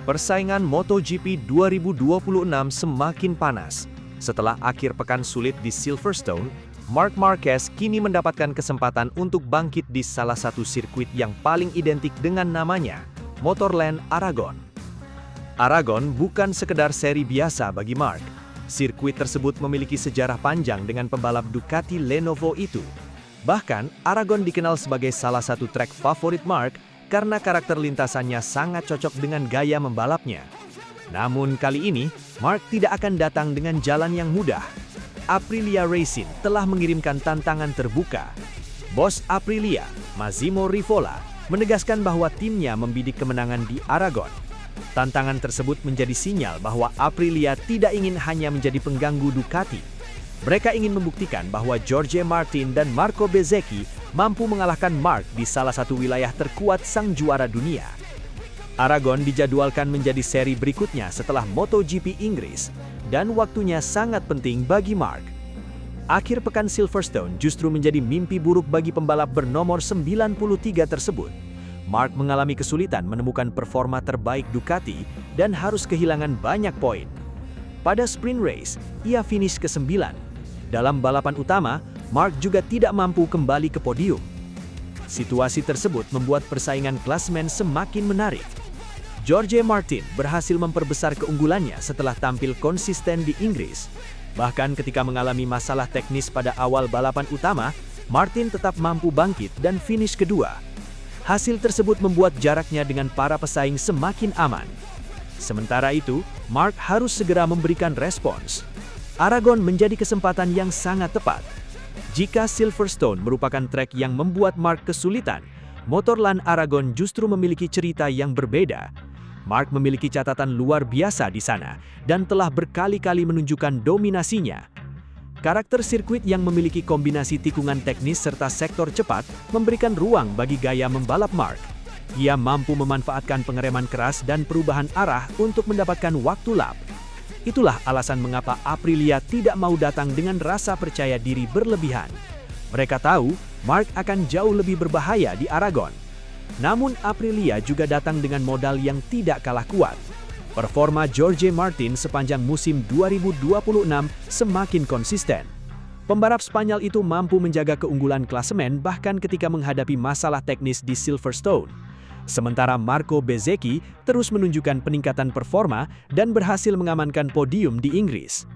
Persaingan MotoGP 2026 semakin panas. Setelah akhir pekan sulit di Silverstone, Marc Marquez kini mendapatkan kesempatan untuk bangkit di salah satu sirkuit yang paling identik dengan namanya, Motorland Aragon. Aragon bukan sekedar seri biasa bagi Marc. Sirkuit tersebut memiliki sejarah panjang dengan pembalap Ducati Lenovo itu. Bahkan, Aragon dikenal sebagai salah satu trek favorit Marc karena karakter lintasannya sangat cocok dengan gaya membalapnya. Namun kali ini, Marc tidak akan datang dengan jalan yang mudah. Aprilia Racing telah mengirimkan tantangan terbuka. Bos Aprilia, Massimo Rivola, menegaskan bahwa timnya membidik kemenangan di Aragon. Tantangan tersebut menjadi sinyal bahwa Aprilia tidak ingin hanya menjadi pengganggu Ducati. Mereka ingin membuktikan bahwa Jorge Martin dan Marco Bezzecchi mampu mengalahkan Marc di salah satu wilayah terkuat sang juara dunia. Aragon dijadwalkan menjadi seri berikutnya setelah MotoGP Inggris, dan waktunya sangat penting bagi Marc. Akhir pekan Silverstone justru menjadi mimpi buruk bagi pembalap bernomor 93 tersebut. Marc mengalami kesulitan menemukan performa terbaik Ducati dan harus kehilangan banyak poin. Pada sprint race, ia finish ke-9. Dalam balapan utama, Marc juga tidak mampu kembali ke podium. Situasi tersebut membuat persaingan klasemen semakin menarik. Jorge Martin berhasil memperbesar keunggulannya setelah tampil konsisten di Inggris. Bahkan ketika mengalami masalah teknis pada awal balapan utama, Martin tetap mampu bangkit dan finish kedua. Hasil tersebut membuat jaraknya dengan para pesaing semakin aman. Sementara itu, Marc harus segera memberikan respons. Aragon menjadi kesempatan yang sangat tepat. Jika Silverstone merupakan trek yang membuat Marc kesulitan, Motorland Aragon justru memiliki cerita yang berbeda. Marc memiliki catatan luar biasa di sana dan telah berkali-kali menunjukkan dominasinya. Karakter sirkuit yang memiliki kombinasi tikungan teknis serta sektor cepat memberikan ruang bagi gaya membalap Marc. Ia mampu memanfaatkan pengereman keras dan perubahan arah untuk mendapatkan waktu lap. Itulah alasan mengapa Aprilia tidak mau datang dengan rasa percaya diri berlebihan. Mereka tahu Marc akan jauh lebih berbahaya di Aragon. Namun Aprilia juga datang dengan modal yang tidak kalah kuat. Performa Jorge Martin sepanjang musim 2026 semakin konsisten. Pembalap Spanyol itu mampu menjaga keunggulan klasemen bahkan ketika menghadapi masalah teknis di Silverstone. Sementara Marco Bezzecchi terus menunjukkan peningkatan performa dan berhasil mengamankan podium di Inggris.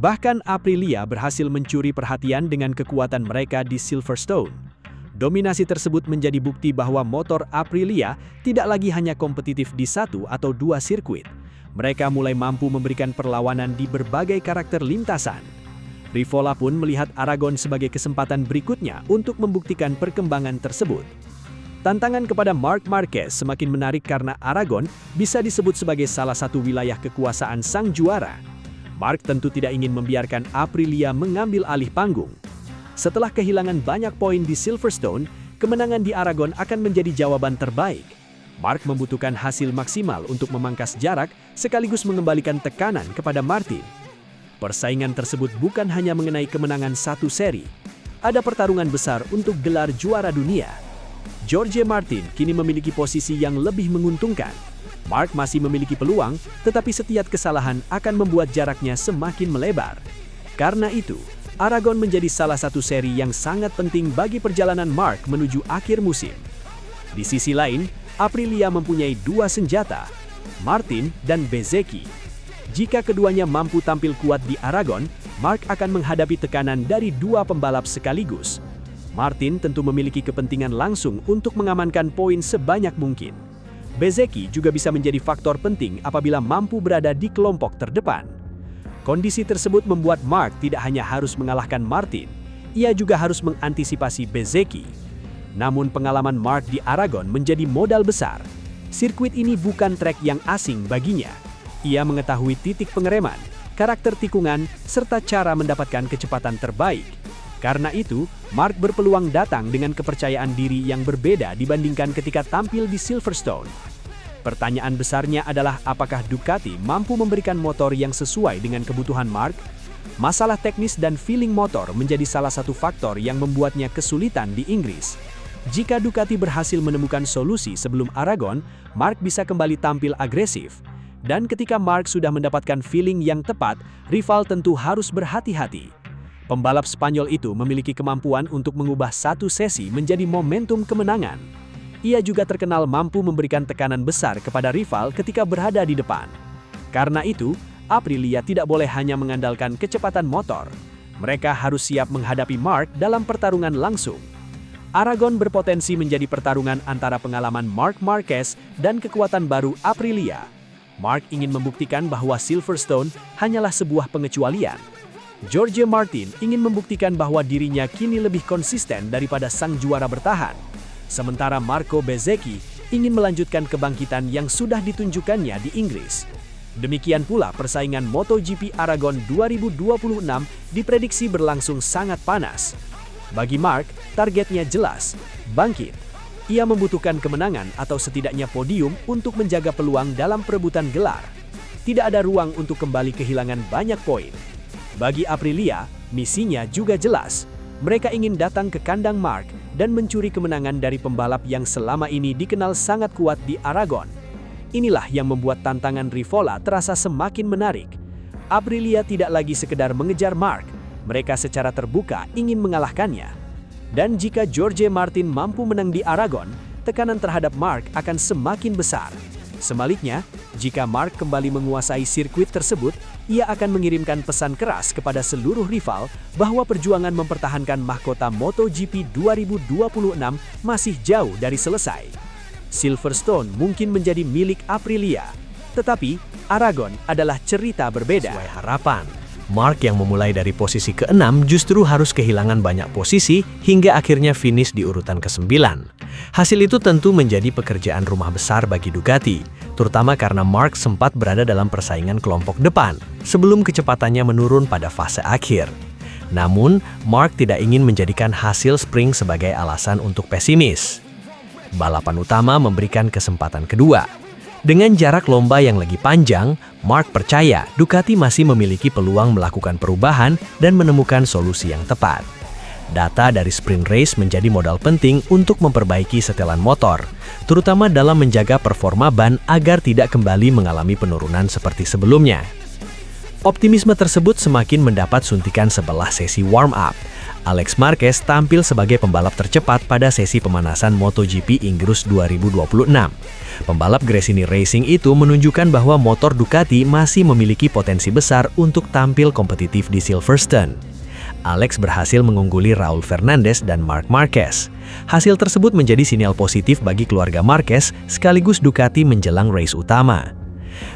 Bahkan Aprilia berhasil mencuri perhatian dengan kekuatan mereka di Silverstone. Dominasi tersebut menjadi bukti bahwa motor Aprilia tidak lagi hanya kompetitif di satu atau dua sirkuit. Mereka mulai mampu memberikan perlawanan di berbagai karakter lintasan. Rivola pun melihat Aragon sebagai kesempatan berikutnya untuk membuktikan perkembangan tersebut. Tantangan kepada Marc Marquez semakin menarik karena Aragon bisa disebut sebagai salah satu wilayah kekuasaan sang juara. Marc tentu tidak ingin membiarkan Aprilia mengambil alih panggung. Setelah kehilangan banyak poin di Silverstone, kemenangan di Aragon akan menjadi jawaban terbaik. Marc membutuhkan hasil maksimal untuk memangkas jarak sekaligus mengembalikan tekanan kepada Martin. Persaingan tersebut bukan hanya mengenai kemenangan satu seri. Ada pertarungan besar untuk gelar juara dunia. Jorge Martin kini memiliki posisi yang lebih menguntungkan. Marc masih memiliki peluang, tetapi setiap kesalahan akan membuat jaraknya semakin melebar. Karena itu, Aragon menjadi salah satu seri yang sangat penting bagi perjalanan Marc menuju akhir musim. Di sisi lain, Aprilia mempunyai dua senjata, Martin dan Bezzecchi. Jika keduanya mampu tampil kuat di Aragon, Marc akan menghadapi tekanan dari dua pembalap sekaligus. Martin tentu memiliki kepentingan langsung untuk mengamankan poin sebanyak mungkin. Bezzecchi juga bisa menjadi faktor penting apabila mampu berada di kelompok terdepan. Kondisi tersebut membuat Marc tidak hanya harus mengalahkan Martin, ia juga harus mengantisipasi Bezzecchi. Namun pengalaman Marc di Aragon menjadi modal besar. Sirkuit ini bukan trek yang asing baginya. Ia mengetahui titik pengereman, karakter tikungan, serta cara mendapatkan kecepatan terbaik. Karena itu, Marc berpeluang datang dengan kepercayaan diri yang berbeda dibandingkan ketika tampil di Silverstone. Pertanyaan besarnya adalah apakah Ducati mampu memberikan motor yang sesuai dengan kebutuhan Marc? Masalah teknis dan feeling motor menjadi salah satu faktor yang membuatnya kesulitan di Inggris. Jika Ducati berhasil menemukan solusi sebelum Aragon, Marc bisa kembali tampil agresif. Dan ketika Marc sudah mendapatkan feeling yang tepat, rival tentu harus berhati-hati. Pembalap Spanyol itu memiliki kemampuan untuk mengubah satu sesi menjadi momentum kemenangan. Ia juga terkenal mampu memberikan tekanan besar kepada rival ketika berada di depan. Karena itu, Aprilia tidak boleh hanya mengandalkan kecepatan motor. Mereka harus siap menghadapi Marc dalam pertarungan langsung. Aragon berpotensi menjadi pertarungan antara pengalaman Marc Marquez dan kekuatan baru Aprilia. Marc ingin membuktikan bahwa Silverstone hanyalah sebuah pengecualian. Jorge Martin ingin membuktikan bahwa dirinya kini lebih konsisten daripada sang juara bertahan. Sementara Marco Bezzecchi ingin melanjutkan kebangkitan yang sudah ditunjukkannya di Inggris. Demikian pula persaingan MotoGP Aragon 2026 diprediksi berlangsung sangat panas. Bagi Marc, targetnya jelas, bangkit. Ia membutuhkan kemenangan atau setidaknya podium untuk menjaga peluang dalam perebutan gelar. Tidak ada ruang untuk kembali kehilangan banyak poin. Bagi Aprilia, misinya juga jelas. Mereka ingin datang ke kandang Marc dan mencuri kemenangan dari pembalap yang selama ini dikenal sangat kuat di Aragon. Inilah yang membuat tantangan Rivola terasa semakin menarik. Aprilia tidak lagi sekedar mengejar Marc. Mereka secara terbuka ingin mengalahkannya. Dan jika Jorge Martin mampu menang di Aragon, tekanan terhadap Marc akan semakin besar. Sebaliknya, jika Marc kembali menguasai sirkuit tersebut, ia akan mengirimkan pesan keras kepada seluruh rival bahwa perjuangan mempertahankan mahkota MotoGP 2026 masih jauh dari selesai. Silverstone mungkin menjadi milik Aprilia, tetapi Aragon adalah cerita berbeda. Sesuai harapan, Marc yang memulai dari posisi ke-6 justru harus kehilangan banyak posisi hingga akhirnya finish di urutan ke-9. Hasil itu tentu menjadi pekerjaan rumah besar bagi Ducati, terutama karena Marc sempat berada dalam persaingan kelompok depan sebelum kecepatannya menurun pada fase akhir. Namun, Marc tidak ingin menjadikan hasil sprint sebagai alasan untuk pesimis. Balapan utama memberikan kesempatan kedua. Dengan jarak lomba yang lagi panjang, Marc percaya Ducati masih memiliki peluang melakukan perubahan dan menemukan solusi yang tepat. Data dari sprint race menjadi modal penting untuk memperbaiki setelan motor, terutama dalam menjaga performa ban agar tidak kembali mengalami penurunan seperti sebelumnya. Optimisme tersebut semakin mendapat suntikan setelah sesi warm-up. Alex Marquez tampil sebagai pembalap tercepat pada sesi pemanasan MotoGP Inggris 2026. Pembalap Gresini Racing itu menunjukkan bahwa motor Ducati masih memiliki potensi besar untuk tampil kompetitif di Silverstone. Alex berhasil mengungguli Raul Fernandez dan Marc Marquez. Hasil tersebut menjadi sinyal positif bagi keluarga Marquez sekaligus Ducati menjelang race utama.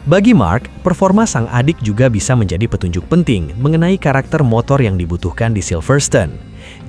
Bagi Marc, performa sang adik juga bisa menjadi petunjuk penting mengenai karakter motor yang dibutuhkan di Silverstone.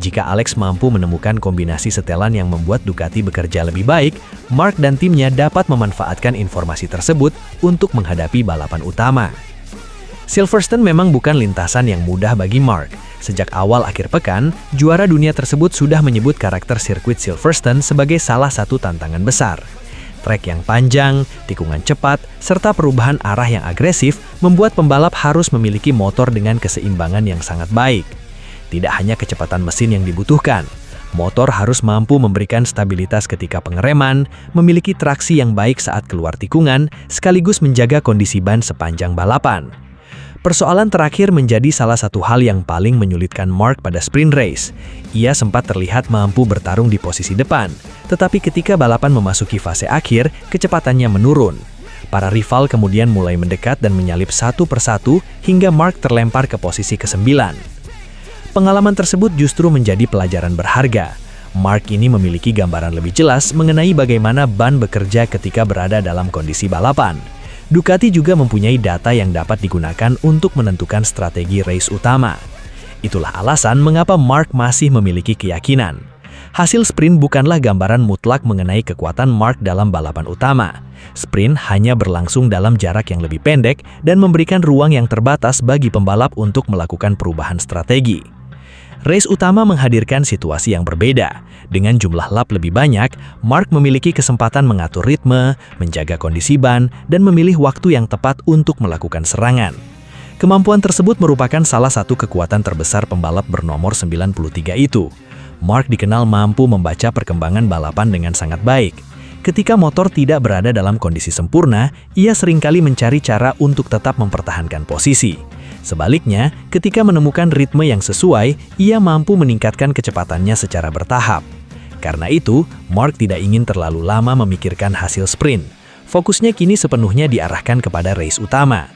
Jika Alex mampu menemukan kombinasi setelan yang membuat Ducati bekerja lebih baik, Marc dan timnya dapat memanfaatkan informasi tersebut untuk menghadapi balapan utama. Silverstone memang bukan lintasan yang mudah bagi Marc. Sejak awal akhir pekan, juara dunia tersebut sudah menyebut karakter sirkuit Silverstone sebagai salah satu tantangan besar. Trek yang panjang, tikungan cepat, serta perubahan arah yang agresif membuat pembalap harus memiliki motor dengan keseimbangan yang sangat baik. Tidak hanya kecepatan mesin yang dibutuhkan, motor harus mampu memberikan stabilitas ketika pengereman, memiliki traksi yang baik saat keluar tikungan, sekaligus menjaga kondisi ban sepanjang balapan. Persoalan terakhir menjadi salah satu hal yang paling menyulitkan Marc pada sprint race. Ia sempat terlihat mampu bertarung di posisi depan, tetapi ketika balapan memasuki fase akhir, kecepatannya menurun. Para rival kemudian mulai mendekat dan menyalip satu persatu hingga Marc terlempar ke posisi ke-9. Pengalaman tersebut justru menjadi pelajaran berharga. Marc ini memiliki gambaran lebih jelas mengenai bagaimana ban bekerja ketika berada dalam kondisi balapan. Ducati juga mempunyai data yang dapat digunakan untuk menentukan strategi race utama. Itulah alasan mengapa Marc masih memiliki keyakinan. Hasil sprint bukanlah gambaran mutlak mengenai kekuatan Marc dalam balapan utama. Sprint hanya berlangsung dalam jarak yang lebih pendek dan memberikan ruang yang terbatas bagi pembalap untuk melakukan perubahan strategi. Race utama menghadirkan situasi yang berbeda. Dengan jumlah lap lebih banyak, Marc memiliki kesempatan mengatur ritme, menjaga kondisi ban, dan memilih waktu yang tepat untuk melakukan serangan. Kemampuan tersebut merupakan salah satu kekuatan terbesar pembalap bernomor 93 itu. Mark dikenal mampu membaca perkembangan balapan dengan sangat baik. Ketika motor tidak berada dalam kondisi sempurna, ia seringkali mencari cara untuk tetap mempertahankan posisi. Sebaliknya, ketika menemukan ritme yang sesuai, ia mampu meningkatkan kecepatannya secara bertahap. Karena itu, Mark tidak ingin terlalu lama memikirkan hasil sprint. Fokusnya kini sepenuhnya diarahkan kepada race utama.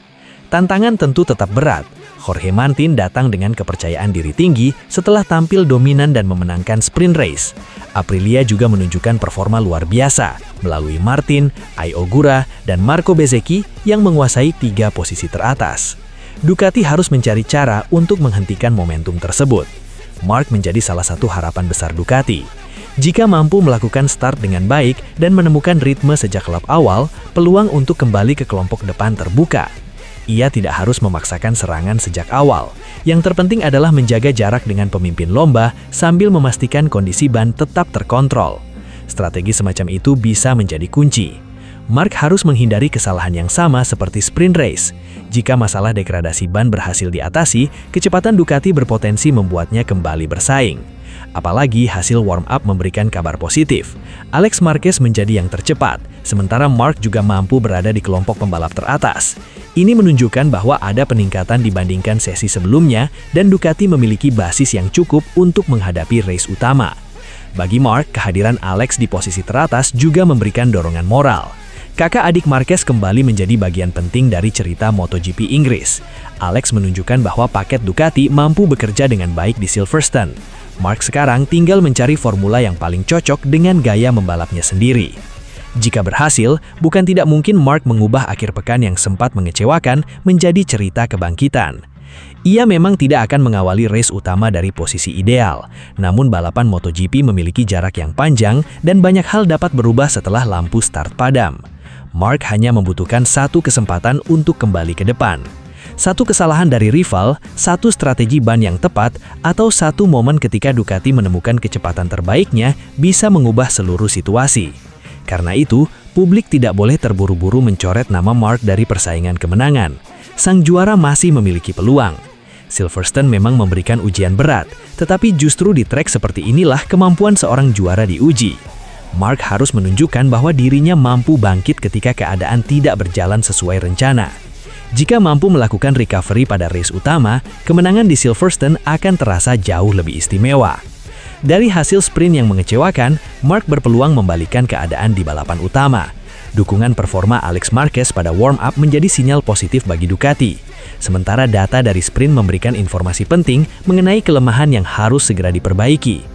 Tantangan tentu tetap berat. Jorge Martin datang dengan kepercayaan diri tinggi setelah tampil dominan dan memenangkan sprint race. Aprilia juga menunjukkan performa luar biasa melalui Martin, Ai Ogura, dan Marco Bezzecchi yang menguasai 3 posisi teratas. Ducati harus mencari cara untuk menghentikan momentum tersebut. Mark menjadi salah satu harapan besar Ducati. Jika mampu melakukan start dengan baik dan menemukan ritme sejak lap awal, peluang untuk kembali ke kelompok depan terbuka. Ia tidak harus memaksakan serangan sejak awal. Yang terpenting adalah menjaga jarak dengan pemimpin lomba sambil memastikan kondisi ban tetap terkontrol. Strategi semacam itu bisa menjadi kunci. Mark harus menghindari kesalahan yang sama seperti sprint race. Jika masalah degradasi ban berhasil diatasi, kecepatan Ducati berpotensi membuatnya kembali bersaing. Apalagi hasil warm-up memberikan kabar positif. Alex Marquez menjadi yang tercepat, sementara Mark juga mampu berada di kelompok pembalap teratas. Ini menunjukkan bahwa ada peningkatan dibandingkan sesi sebelumnya dan Ducati memiliki basis yang cukup untuk menghadapi race utama. Bagi Mark, kehadiran Alex di posisi teratas juga memberikan dorongan moral. Kakak adik Marquez kembali menjadi bagian penting dari cerita MotoGP Inggris. Alex menunjukkan bahwa paket Ducati mampu bekerja dengan baik di Silverstone. Mark sekarang tinggal mencari formula yang paling cocok dengan gaya membalapnya sendiri. Jika berhasil, bukan tidak mungkin Mark mengubah akhir pekan yang sempat mengecewakan menjadi cerita kebangkitan. Ia memang tidak akan mengawali race utama dari posisi ideal, namun balapan MotoGP memiliki jarak yang panjang dan banyak hal dapat berubah setelah lampu start padam. Mark hanya membutuhkan satu kesempatan untuk kembali ke depan. Satu kesalahan dari rival, satu strategi ban yang tepat, atau satu momen ketika Ducati menemukan kecepatan terbaiknya bisa mengubah seluruh situasi. Karena itu, publik tidak boleh terburu-buru mencoret nama Mark dari persaingan kemenangan. Sang juara masih memiliki peluang. Silverstone memang memberikan ujian berat, tetapi justru di trek seperti inilah kemampuan seorang juara diuji. Mark harus menunjukkan bahwa dirinya mampu bangkit ketika keadaan tidak berjalan sesuai rencana. Jika mampu melakukan recovery pada race utama, kemenangan di Silverstone akan terasa jauh lebih istimewa. Dari hasil sprint yang mengecewakan, Mark berpeluang membalikkan keadaan di balapan utama. Dukungan performa Alex Marquez pada warm-up menjadi sinyal positif bagi Ducati. Sementara data dari sprint memberikan informasi penting mengenai kelemahan yang harus segera diperbaiki.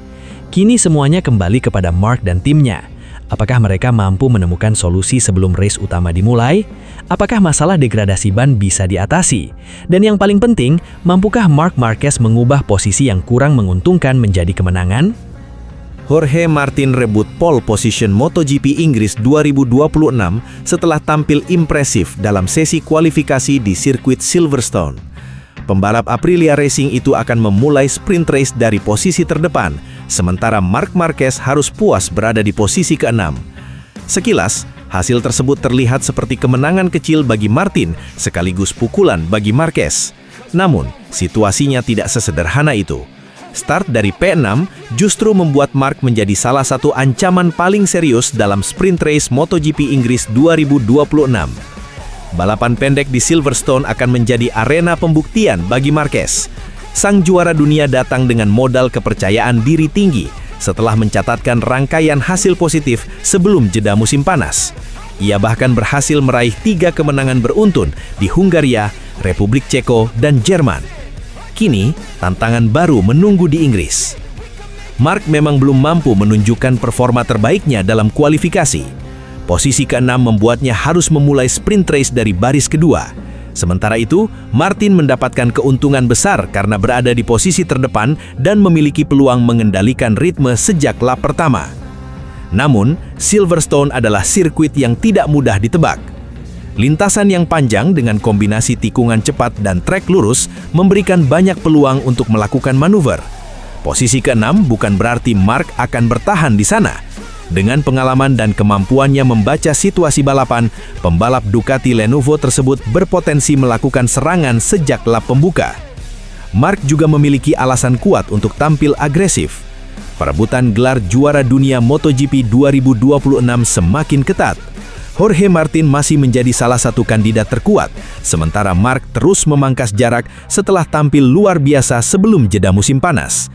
Kini semuanya kembali kepada Mark dan timnya. Apakah mereka mampu menemukan solusi sebelum race utama dimulai? Apakah masalah degradasi ban bisa diatasi? Dan yang paling penting, mampukah Marc Marquez mengubah posisi yang kurang menguntungkan menjadi kemenangan? Jorge Martin rebut pole position MotoGP Inggris 2026 setelah tampil impresif dalam sesi kualifikasi di sirkuit Silverstone. Pembalap Aprilia Racing itu akan memulai sprint race dari posisi terdepan, sementara Marc Marquez harus puas berada di posisi ke-6. Sekilas, hasil tersebut terlihat seperti kemenangan kecil bagi Martin sekaligus pukulan bagi Marquez. Namun, situasinya tidak sesederhana itu. Start dari P6 justru membuat Marc menjadi salah satu ancaman paling serius dalam sprint race MotoGP Inggris 2026. Balapan pendek di Silverstone akan menjadi arena pembuktian bagi Marquez. Sang juara dunia datang dengan modal kepercayaan diri tinggi setelah mencatatkan rangkaian hasil positif sebelum jeda musim panas. Ia bahkan berhasil meraih 3 kemenangan beruntun di Hungaria, Republik Ceko, dan Jerman. Kini, tantangan baru menunggu di Inggris. Marc memang belum mampu menunjukkan performa terbaiknya dalam kualifikasi. Posisi ke-6 membuatnya harus memulai sprint race dari baris kedua. Sementara itu, Martin mendapatkan keuntungan besar karena berada di posisi terdepan dan memiliki peluang mengendalikan ritme sejak lap pertama. Namun, Silverstone adalah sirkuit yang tidak mudah ditebak. Lintasan yang panjang dengan kombinasi tikungan cepat dan trek lurus memberikan banyak peluang untuk melakukan manuver. Posisi ke-6 bukan berarti Marc akan bertahan di sana. Dengan pengalaman dan kemampuannya membaca situasi balapan, pembalap Ducati Lenovo tersebut berpotensi melakukan serangan sejak lap pembuka. Marc juga memiliki alasan kuat untuk tampil agresif. Perebutan gelar juara dunia MotoGP 2026 semakin ketat. Jorge Martin masih menjadi salah satu kandidat terkuat, sementara Marc terus memangkas jarak setelah tampil luar biasa sebelum jeda musim panas.